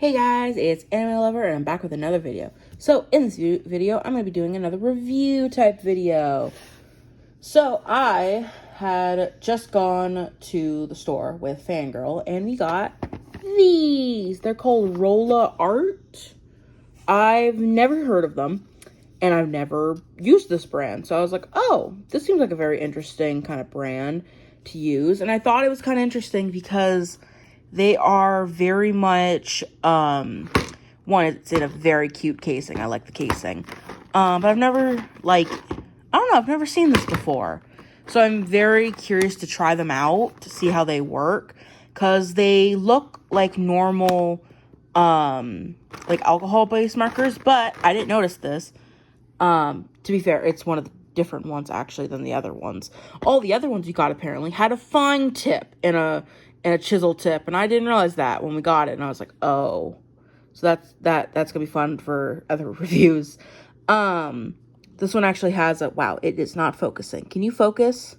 Hey guys, it's Animelover and I'm back with another video. So in this video, I'm going to be doing another review type video. So I had just gone to the store with Fangirl and we got these. They're called RolaArt. I've never heard of them and I've never used this brand. So I was like, oh, this seems like a very interesting kind of brand to use. And I thought it was kind of interesting because they are very much, one, it's in a very cute casing. I like the casing. But I've never, I've never seen this before. So I'm very curious to try them out, to see how they work. Because they look like normal, like alcohol-based markers. But I didn't notice this. To be fair, it's one of the different ones, actually, than the other ones. All the other ones you got, apparently, had a fine tip and a chisel tip, and I didn't realize that when we got it, and I was like, oh. So that's gonna be fun for other reviews. This one actually has a, wow, it is not focusing. Can you focus?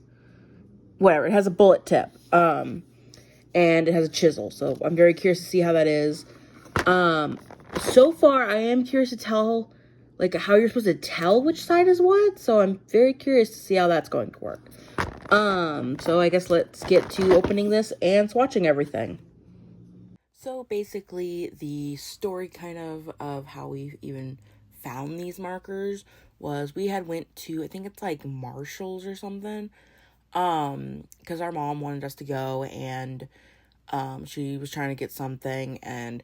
Whatever, it has a bullet tip, and it has a chisel, so I'm very curious to see how that is. So far, I am curious to tell, like, how you're supposed to tell which side is what, so I'm very curious to see how that's going to work. So I guess let's get to opening this and swatching everything. So basically, the story kind of how we even found these markers was we had went to, I think it's like Marshall's or something, because our mom wanted us to go, and she was trying to get something, and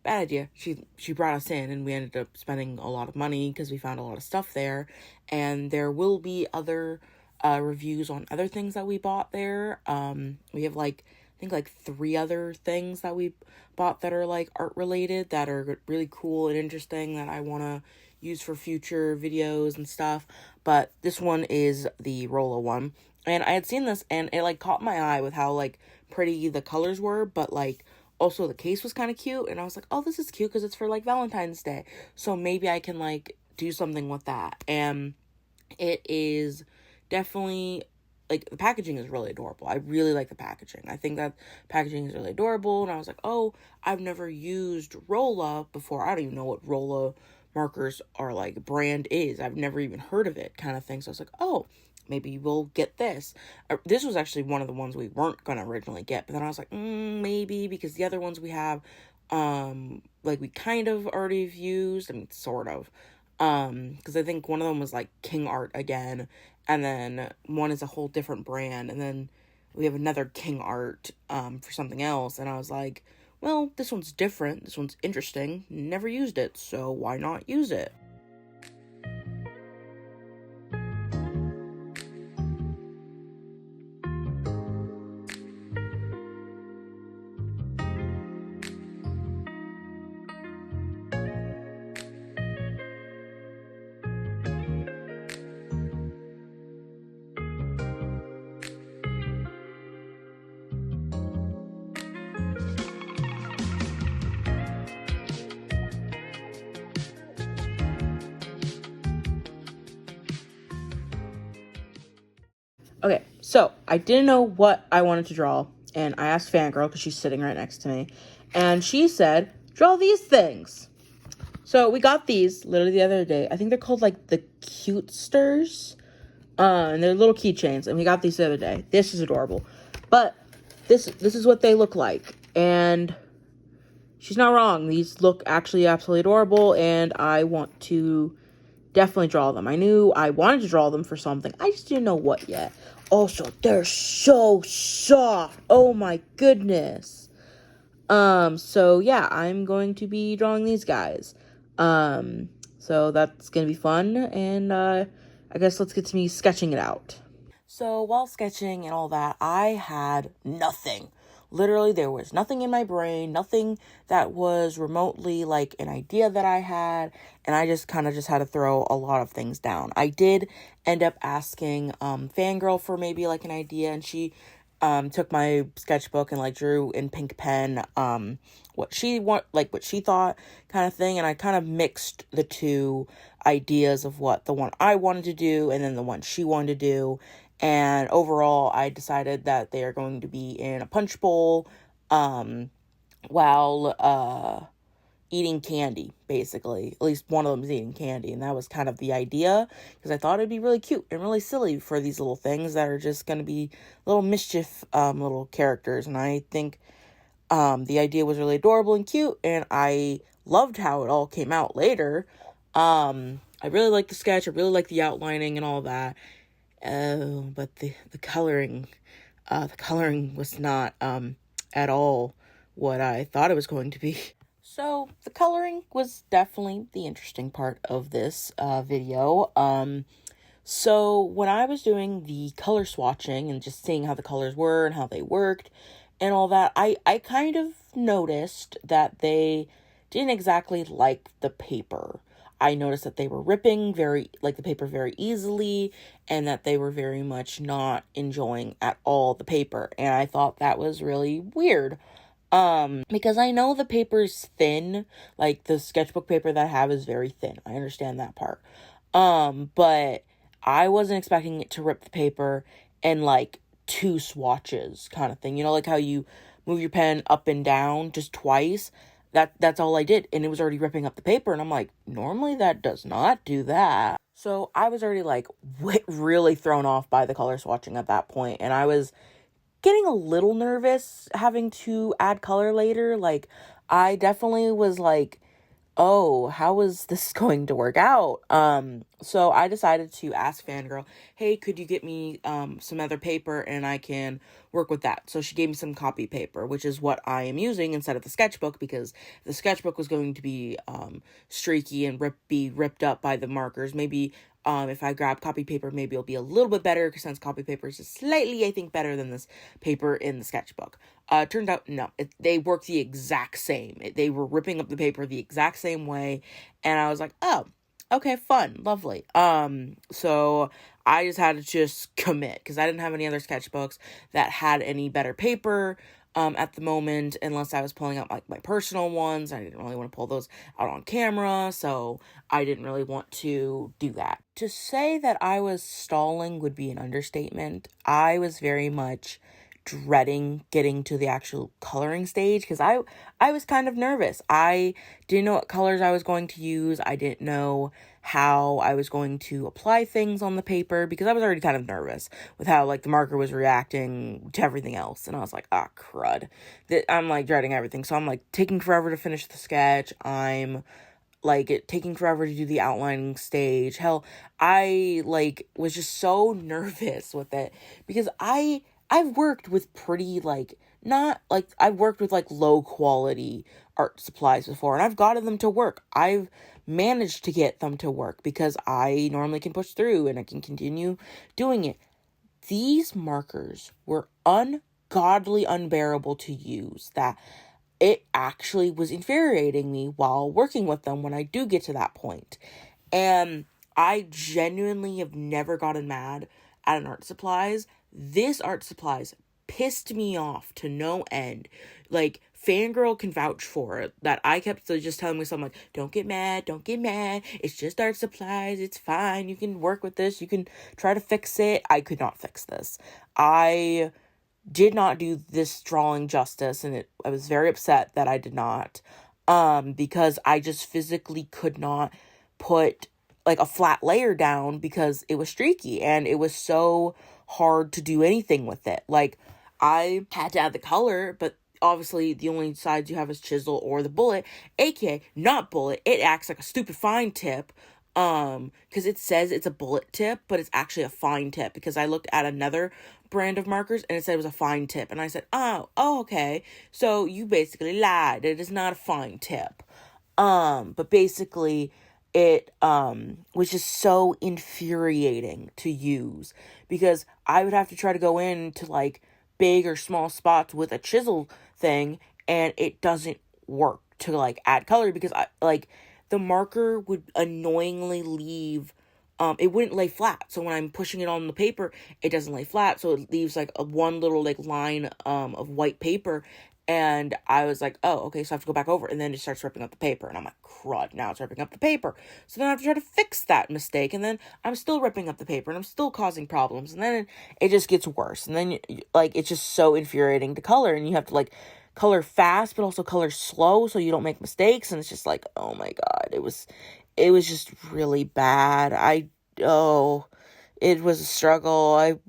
bad idea, she brought us in, and we ended up spending a lot of money because we found a lot of stuff there. And there will be other reviews on other things that we bought there. We have I think 3 other things that we bought that are like art related, that are really cool and interesting, that I want to use for future videos and stuff. But this one is the Rolla one, and I had seen this and it like caught my eye with how like pretty the colors were, but like also the case was kind of cute, and I was like, oh, this is cute because it's for like Valentine's Day, so maybe I can like do something with that. And it is definitely, like, the packaging is really adorable. I really like the packaging. I think that packaging is really adorable, and I was like, oh, I've never used Rolla before. I don't even know what Rolla markers are, like, brand is. I've never even heard of it, kind of thing. So I was like, oh, maybe we'll get this. This was actually one of the ones we weren't going to originally get, but then I was like, maybe, because the other ones we have, we kind of already have used, I mean, sort of, because I think one of them was, like, King Art again, and then one is a whole different brand, and then we have another King Art, for something else, and I was like, well, this one's different, this one's interesting, never used it, so why not use it? Okay, so I didn't know what I wanted to draw, and I asked Fangirl, because she's sitting right next to me, and she said, draw these things. So we got these literally the other day. I think they're called, like, the Cutesters, and they're little keychains, and we got these the other day. This is adorable, but this is what they look like, and she's not wrong. These look actually absolutely adorable, and I want to definitely draw them. I knew I wanted to draw them for something. I just didn't know what yet. Also, they're so soft. Oh my goodness. So yeah, I'm going to be drawing these guys. So that's gonna be fun, and I guess let's get to me sketching it out. So while sketching and all that, I had nothing. Literally, there was nothing in my brain, nothing that was remotely like an idea that I had, and I just kind of just had to throw a lot of things down. I did end up asking Fangirl for maybe like an idea, and she took my sketchbook and like drew in pink pen what she thought, kind of thing, and I kind of mixed the two ideas of what the one I wanted to do and then the one she wanted to do. And overall, I decided that they are going to be in a punch bowl, while eating candy, basically. At least one of them is eating candy, and that was kind of the idea, because I thought it'd be really cute and really silly for these little things that are just going to be little mischief little characters, and I think the idea was really adorable and cute, and I loved how it all came out later. I really liked the sketch, I really liked the outlining and all that, but the coloring was not at all what I thought it was going to be. So the coloring was definitely the interesting part of this video. So when I was doing the color swatching and just seeing how the colors were and how they worked and all that, I kind of noticed that they didn't exactly like the paper. I noticed that they were ripping the paper very easily, and that they were very much not enjoying at all the paper. And I thought that was really weird. Because I know the paper's thin, like the sketchbook paper that I have is very thin. I understand that part. But I wasn't expecting it to rip the paper in like 2 swatches kind of thing. You know, like how you move your pen up and down just twice. That's all I did, and it was already ripping up the paper, and I'm like, normally that does not do that. So I was already like really thrown off by the color swatching at that point, and I was getting a little nervous having to add color later. Like, I definitely was like, oh, how is this going to work out? So I decided to ask Fangirl, hey, could you get me some other paper and I can work with that? So she gave me some copy paper, which is what I am using instead of the sketchbook, because the sketchbook was going to be streaky and be ripped up by the markers. Maybe if I grab copy paper, maybe it'll be a little bit better, because since copy paper is just slightly, I think, better than this paper in the sketchbook. Turned out, no, they work the exact same. They were ripping up the paper the exact same way, and I was like, oh, okay, fun, lovely. So I just had to just commit, because I didn't have any other sketchbooks that had any better paper at the moment, unless I was pulling out like my personal ones. I didn't really want to pull those out on camera, so I didn't really want to do that. To say that I was stalling would be an understatement. I was very much dreading getting to the actual coloring stage, because I was kind of nervous. I didn't know what colors I was going to use. I didn't know how I was going to apply things on the paper, because I was already kind of nervous with how like the marker was reacting to everything else, and I was like, ah, crud. I'm like dreading everything. So I'm like taking forever to finish the sketch. I'm like it taking forever to do the outlining stage. Hell, I like was just so nervous with it, because I've worked with pretty, like, not, like, I've worked with, like, low-quality art supplies before, and I've gotten them to work. I've managed to get them to work, because I normally can push through, and I can continue doing it. These markers were ungodly unbearable to use, that it actually was infuriating me while working with them when I do get to that point. And I genuinely have never gotten mad at an art supplies. This art supplies pissed me off to no end. Like, Fangirl can vouch for it, that I kept just telling myself, like, don't get mad, it's just art supplies, it's fine, you can work with this, you can try to fix it. I could not fix this. I did not do this drawing justice, and I was very upset that I did not, because I just physically could not put like a flat layer down, because it was streaky, and it was so hard to do anything with it. Like, I had to add the color, but obviously the only sides you have is chisel or the bullet, aka not bullet. It acts like a stupid fine tip, because it says it's a bullet tip, but it's actually a fine tip, because I looked at another brand of markers and it said it was a fine tip, and I said, oh, okay, so you basically lied, it is not a fine tip. But basically it was just so infuriating to use, because I would have to try to go into like big or small spots with a chisel thing, and it doesn't work to like add color, because the marker would annoyingly leave, it wouldn't lay flat. So when I'm pushing it on the paper, it doesn't lay flat, so it leaves like one little like line of white paper. And I was like, oh, okay, so I have to go back over. And then it starts ripping up the paper. And I'm like, crud, now it's ripping up the paper. So then I have to try to fix that mistake. And then I'm still ripping up the paper. And I'm still causing problems. And then it just gets worse. And then, like, it's just so infuriating to color. And you have to, like, color fast, but also color slow so you don't make mistakes. And it's just like, oh my God, it was just really bad. It was a struggle.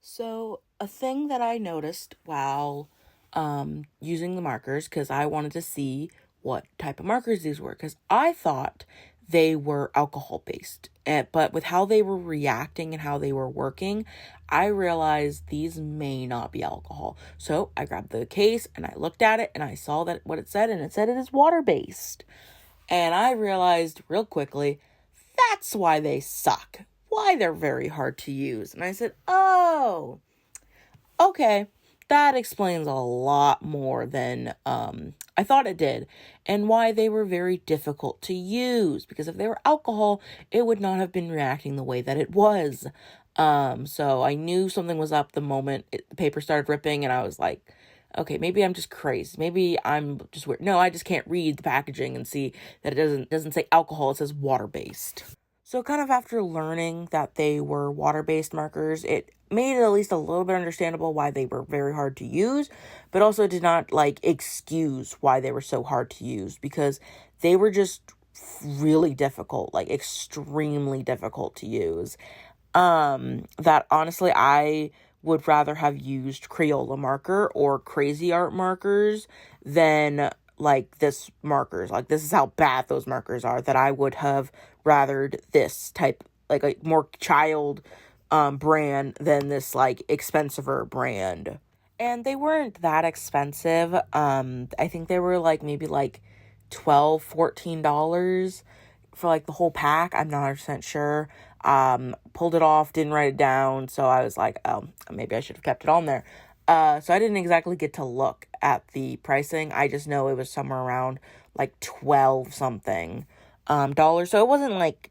So, a thing that I noticed while using the markers, because I wanted to see what type of markers these were, because I thought they were alcohol based. But with how they were reacting and how they were working, I realized these may not be alcohol. So I grabbed the case and I looked at it and I saw that what it said, and it said it is water based. And I realized real quickly, that's why they suck. Why they're very hard to use. And I said, oh, okay, that explains a lot more than I thought it did, and why they were very difficult to use, because if they were alcohol, it would not have been reacting the way that it was. So I knew something was up the moment the paper started ripping, and I was like, okay, maybe I'm just crazy. Maybe I'm just weird. No, I just can't read the packaging and see that it doesn't say alcohol, it says water-based. So kind of after learning that they were water-based markers, it made it at least a little bit understandable why they were very hard to use, but also did not excuse why they were so hard to use, because they were just really difficult, extremely difficult to use. That honestly, I would rather have used Crayola marker or Crazy Art markers than this markers. This is how bad those markers are, that I would have rathered this type, a more child brand than this expensiver brand. And they weren't that expensive. I think they were maybe $12-$14 for the whole pack. I'm not 100% sure. Pulled it off, didn't write it down, so I was like, oh, maybe I should have kept it on there. So I didn't exactly get to look at the pricing. I just know it was somewhere around 12 something dollars. So it wasn't like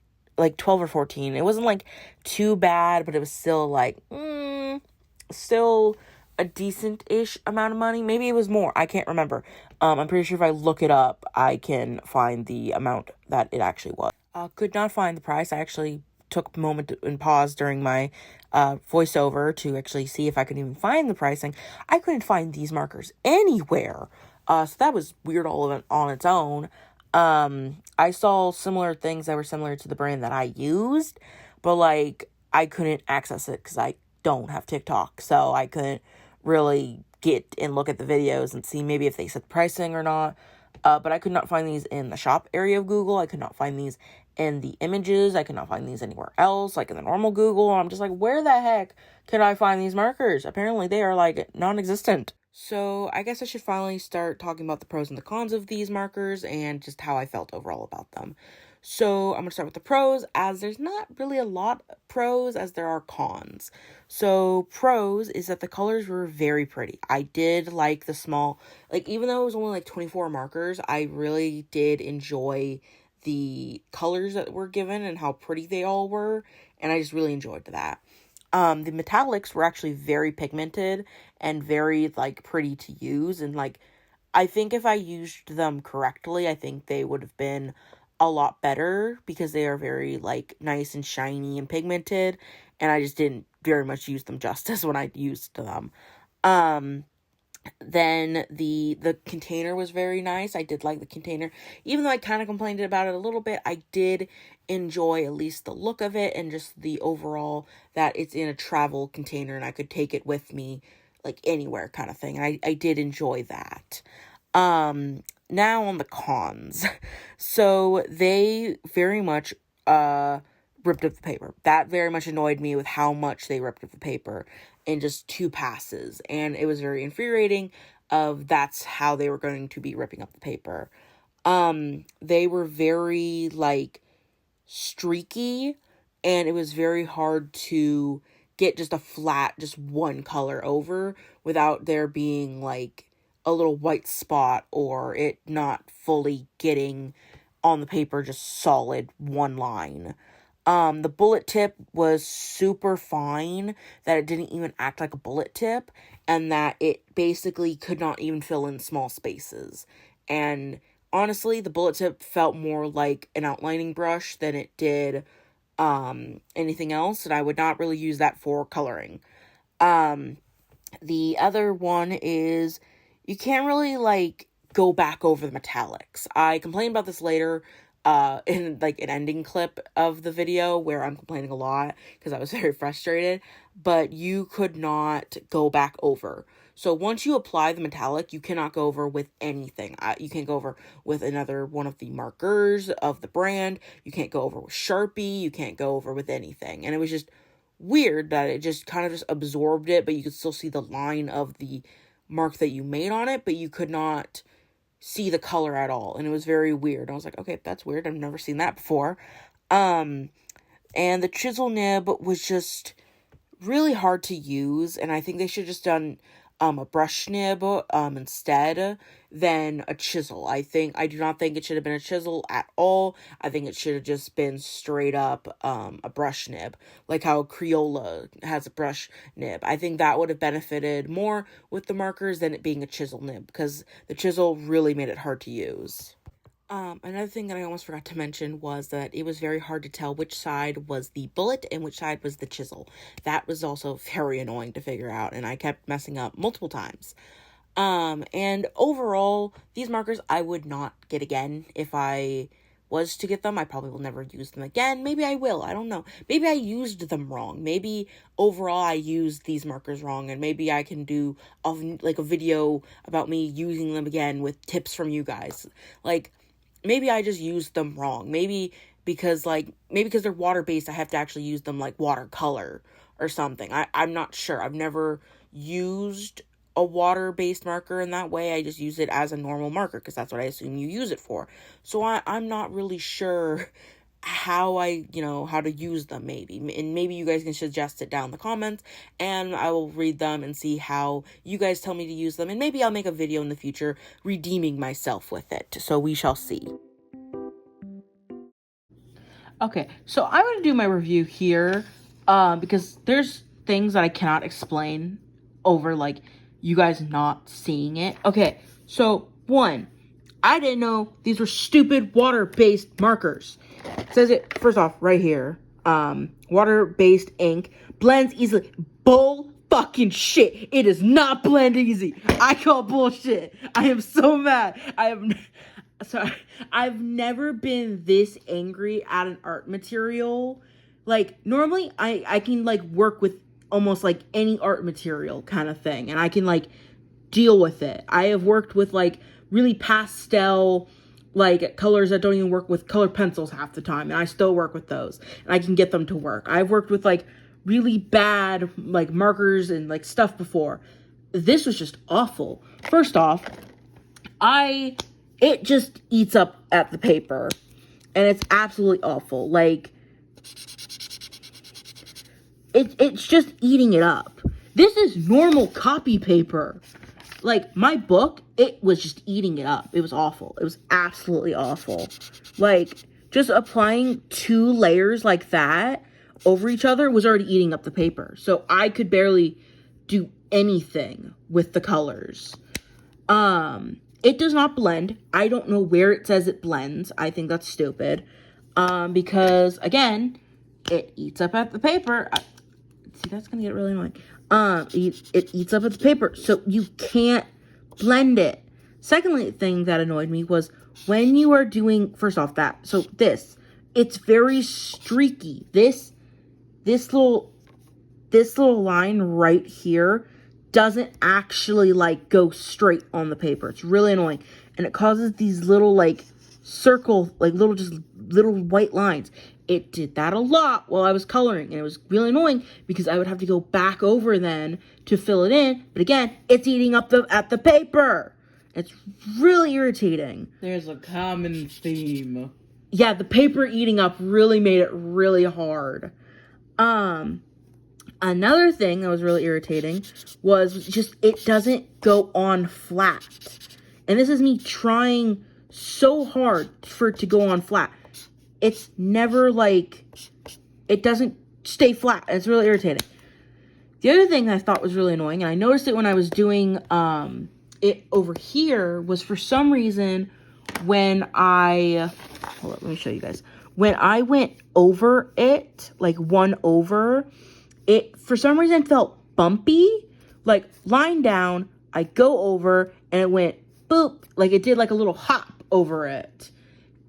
12 or 14. It wasn't too bad, but it was still still a decent-ish amount of money. Maybe it was more. I can't remember. I'm pretty sure if I look it up, I can find the amount that it actually was. Could not find the price. I actually took a moment and pause during my voiceover to actually see if I could even find the pricing. I couldn't find these markers anywhere. So that was weird all of it on its own. I saw similar things that were similar to the brand that I used, but I couldn't access it because I don't have TikTok, so I couldn't really get and look at the videos and see maybe if they said pricing or not. But I could not find these in the shop area of Google. I could not find these in the images. I could not find these anywhere else, in the normal Google. I'm just where the heck can I find these markers? Apparently they are non-existent. So I guess I should finally start talking about the pros and the cons of these markers and just how I felt overall about them. So I'm going to start with the pros, as there's not really a lot of pros as there are cons. So pros is that the colors were very pretty. I did like the small, even though it was only 24 markers, I really did enjoy the colors that were given and how pretty they all were. And I just really enjoyed that. The metallics were actually very pigmented and very pretty to use. And I think if I used them correctly, I think they would have been a lot better, because they are very nice and shiny and pigmented, and I just didn't very much use them justice when I used them. Then the container was very nice. I did like the container, even though I kind of complained about it a little bit. I did enjoy at least the look of it and just the overall that it's in a travel container and I could take it with me anywhere kind of thing. And I did enjoy that. Now on the cons. So they very much ripped up the paper. That very much annoyed me with how much they ripped up the paper in just 2 passes. And it was very infuriating. of that's how they were going to be ripping up the paper. They were very, like, streaky, and it was very hard to get just a flat, just one color over without there being, like, a little white spot or it not fully getting on the paper, just solid one line. The bullet tip was super fine, that it didn't even act like a bullet tip, and that it basically could not even fill in small spaces. And honestly, the bullet tip felt more like an outlining brush than it did anything else, and I would not really use that for coloring. The other one is you can't really, like, go back over the metallics. I complain about this later in, like, an ending clip of the video where I'm complaining a lot because I was very frustrated, but you could not go back over. So once you apply the metallic, you cannot go over with anything. You can't go over with another one of the markers of the brand. You can't go over with Sharpie. You can't go over with anything. And it was just weird that it just kind of just absorbed it, but you could still see the line of the mark that you made on it, but you could not see the color at all. And it was very weird. I was like, okay, that's weird. I've never seen that before. And the chisel nib was just really hard to use, and I think they should have just done a brush nib instead than a chisel. I do not think it should have been a chisel at all. I think it should have just been straight up a brush nib, like how Crayola has a brush nib. I think that would have benefited more with the markers than it being a chisel nib, because the chisel really made it hard to use. Another thing that I almost forgot to mention was that it was very hard to tell which side was the bullet and which side was the chisel. That was also very annoying to figure out, and I kept messing up multiple times. And overall, these markers I would not get again. If I was to get them, I probably will never use them again. Maybe I will, I don't know. Maybe I used them wrong. Maybe overall I used these markers wrong, and maybe I can do a video about me using them again with tips from you guys. Like, maybe I just used them wrong. Maybe because they're water-based, I have to actually use them like watercolor or something. I'm not sure. I've never used a water-based marker in that way. I just use it as a normal marker because that's what I assume you use it for. So I'm not really sure how to use them, maybe. And maybe you guys can suggest it down in the comments, and I will read them and see how you guys tell me to use them, and maybe I'll make a video in the future redeeming myself with it, so we shall see. Okay, so I'm going to do my review here, because there's things that I cannot explain over, like, you guys not seeing it. Okay, so, 1, I didn't know these were stupid water-based markers. It says it, first off, right here. Water-based ink blends easily. Bull fucking shit. It does not blend easy. I call bullshit. I am so mad. I've never been this angry at an art material. Like, normally, I can, like, work with almost, like, any art material kind of thing. And I can, like, deal with it. I have worked with, like, really pastel, like, colors that don't even work with colored pencils half the time, and I still work with those, and I can get them to work. I've worked with, like, really bad, like, markers and, like, stuff before. This was just awful. First off, it just eats up at the paper, and it's absolutely awful. Like, it's just eating it up. This is normal copy paper. Like, my book, it was just eating it up. It was awful. It was absolutely awful. Like, just applying 2 layers like that over each other was already eating up the paper. So I could barely do anything with the colors. It does not blend. I don't know where it says it blends. I think that's stupid. Because, again, it eats up at the paper. See, that's going to get really annoying. It eats up its paper, so you can't blend it. Secondly, thing that annoyed me was when you are doing, first off, it's very streaky. This little line right here doesn't actually, like, go straight on the paper. It's really annoying, and it causes these little, like, little white lines. It did that a lot while I was coloring, and it was really annoying because I would have to go back over then to fill it in, but again, it's eating up the paper. It's really irritating. There's a common theme. Yeah, the paper eating up really made it really hard. Another thing that was really irritating was just it doesn't go on flat. And this is me trying so hard for it to go on flat. It's never like, it doesn't stay flat. It's really irritating. The other thing I thought was really annoying, and I noticed it when I was doing it over here, was for some reason when hold on, let me show you guys. When I went over it, like one over, it for some reason felt bumpy. Like lying down, I go over and it went boop, like it did like a little hop over it.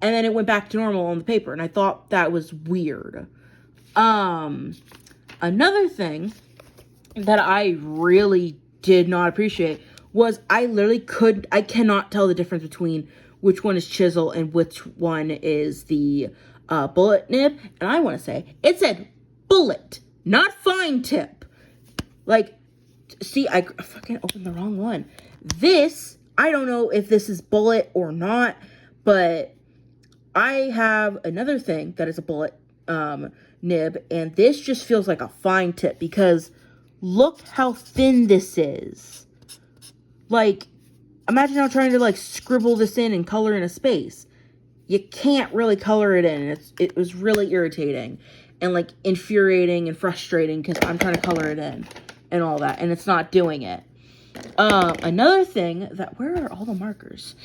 And then it went back to normal on the paper, and I thought that was weird. Another thing that I really did not appreciate was I cannot tell the difference between which one is chisel and which one is the bullet nib. And I want to say, it said bullet, not fine tip. Like, see, I fucking opened the wrong one. This, I don't know if this is bullet or not, but I have another thing that is a bullet nib, and this just feels like a fine tip because look how thin this is. Like, imagine I'm trying to like scribble this in and color in a space. You can't really color it in. It was really irritating and like infuriating and frustrating because I'm trying to color it in and all that, and it's not doing it. Another thing that, where are all the markers?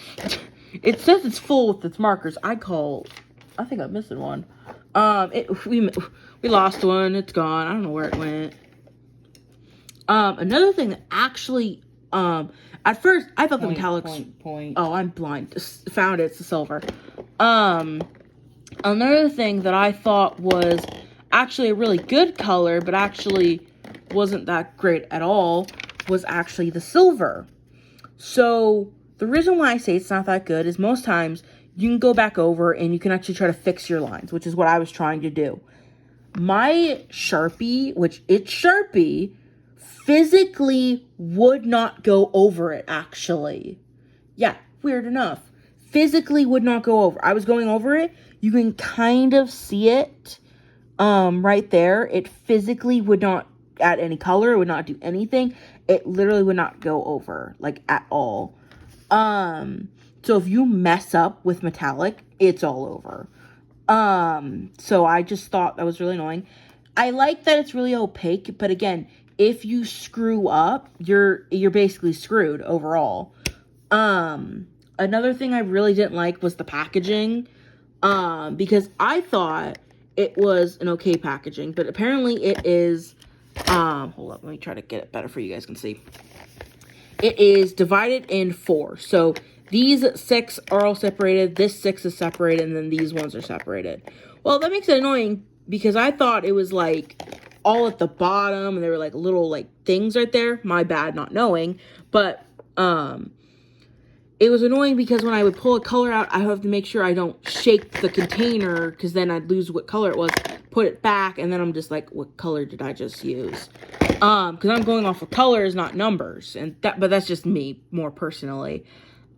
It says it's full with its markers. I think I'm missing one. We lost one. It's gone. I don't know where it went. Another thing that actually, at first I thought the metallics. Point. Oh, I'm blind. Just found it. It's the silver. Another thing that I thought was actually a really good color, but actually wasn't that great at all, was actually the silver. So the reason why I say it's not that good is most times you can go back over and you can actually try to fix your lines, which is what I was trying to do. My Sharpie, which it's Sharpie, physically would not go over it, actually. Yeah, weird enough. Physically would not go over. I was going over it. You can kind of see it right there. It physically would not add any color. It would not do anything. It literally would not go over, like, at all. So if you mess up with metallic, it's all over. So I just thought that was really annoying. I like that it's really opaque, but again, if you screw up, you're basically screwed overall. Another thing I really didn't like was the packaging, because I thought it was an okay packaging, but apparently it is, hold up, let me try to get it better for you guys can see. It is divided in 4. So these 6 are all separated, this 6 is separated, and then these ones are separated. Well, that makes it annoying because I thought it was like all at the bottom and there were like little like things right there. My bad not knowing. But it was annoying because when I would pull a color out, I have to make sure I don't shake the container because then I'd lose what color it was, put it back, and then I'm just like, what color did I just use? Because I'm going off of colors, not numbers, but that's just me more personally.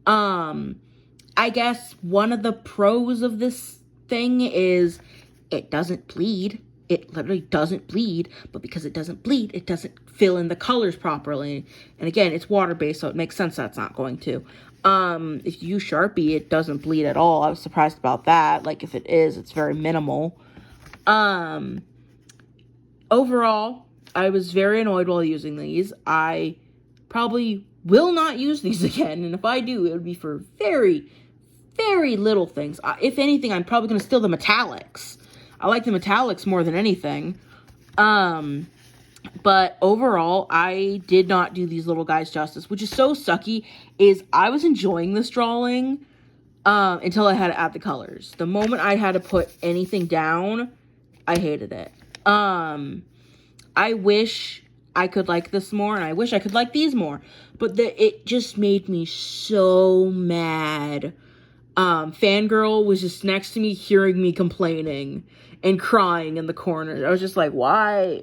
I guess one of the pros of this thing is it doesn't bleed. It literally doesn't bleed, but because it doesn't bleed, it doesn't fill in the colors properly. And again, it's water-based, so it makes sense that's not going to. If you use Sharpie, it doesn't bleed at all. I was surprised about that. Like, if it is, it's very minimal. Overall, I was very annoyed while using these. I probably will not use these again, and if I do, it would be for very, very little things. If anything, I'm probably going to steal the metallics. I like the metallics more than anything. But overall, I did not do these little guys justice, which is so sucky, is I was enjoying this drawing until I had to add the colors. The moment I had to put anything down, I hated it. I wish I could like this more, and I wish I could like these more, but it just made me so mad. Fangirl was just next to me hearing me complaining and crying in the corner. I was just like, why?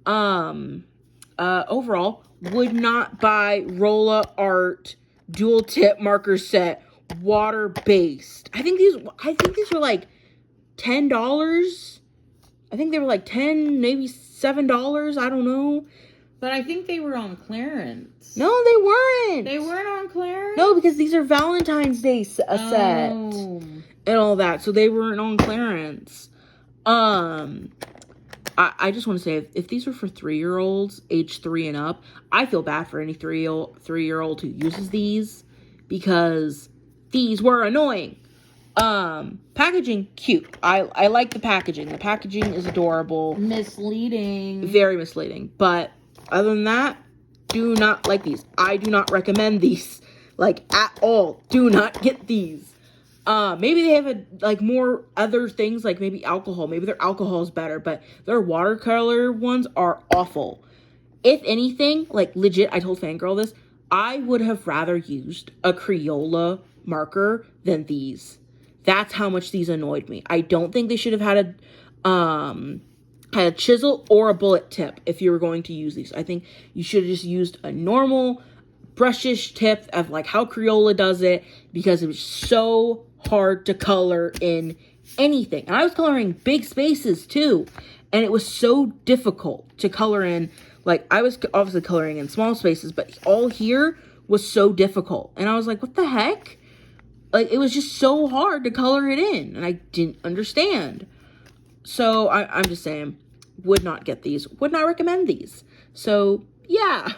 Overall, would not buy RolaArt dual tip marker set, water based. I think these were like $10. I think they were like $10, maybe $7. I don't know. But I think they were on clearance. No, they weren't. They weren't on clearance? No, because these are Valentine's Day set Oh. and all that, so they weren't on clearance. I just want to say, if these were for 3-year-olds, age 3 and up, I feel bad for any 3-year-old who uses these, because these were annoying. Packaging, cute. I like the packaging. The packaging is adorable. Misleading. Very misleading. But other than that, do not like these. I do not recommend these, like, at all. Do not get these. Maybe they have more other things, like maybe alcohol. Maybe their alcohol is better, but their watercolor ones are awful. If anything, like legit, I told Fangirl this, I would have rather used a Crayola marker than these. That's how much these annoyed me. I don't think they should have had a chisel or a bullet tip if you were going to use these. I think you should have just used a normal brushish tip of like how Crayola does it, because it was so hard to color in anything. And I was coloring big spaces too, and it was so difficult to color in. Like, I was obviously coloring in small spaces, but all here was so difficult. And I was like, what the heck? Like, it was just so hard to color it in, and I didn't understand. So I'm just saying, would not get these, would not recommend these. So yeah.